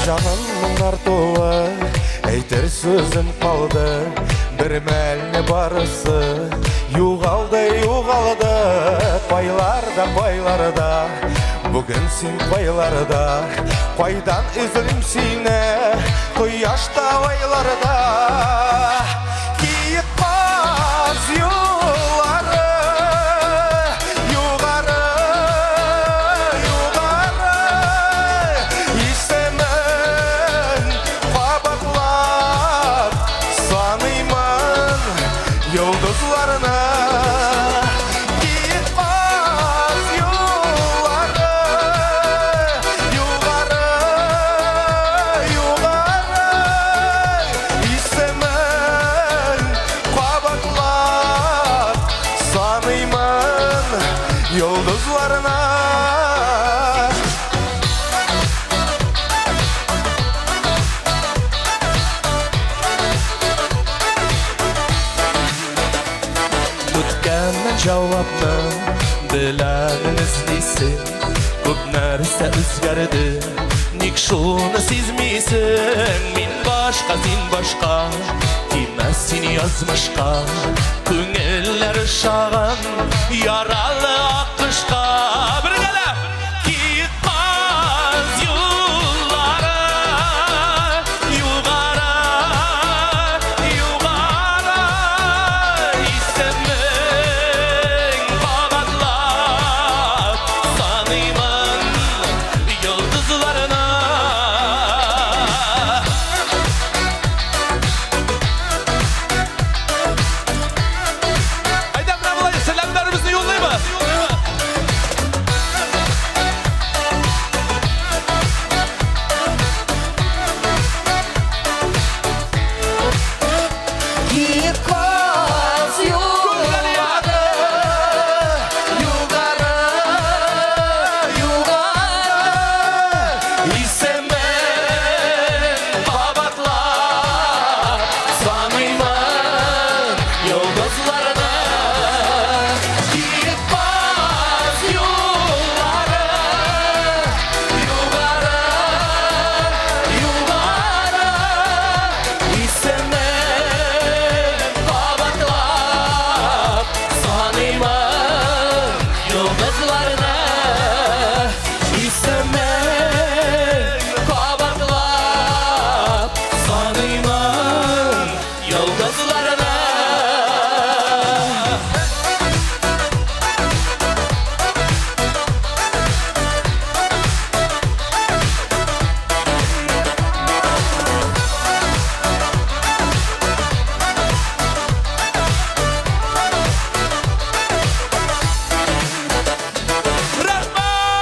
Canımın artuğu eytir sözüm kaldı. Bir melni barısı yuğaldı yuğaldı. Baylarda bugün sen baylarda. Qaydan üzülüm sine Koyaşta baylarda. Gitmez yolları yuğarı yuğarı. İstemen kabaklar sanıyman yıldızlarına. Gitmez yolları yuğarı yuğarı. İstemen kabaklar sanıyman yıldızlarına. Kutganman javobni bilanin izleysin. Ko'p narsa o'zgardi, nek shuni sezmaysan. Men boshqa sen boshqa, demas seni yozmishqa. Ko'ngillar shag'in yarali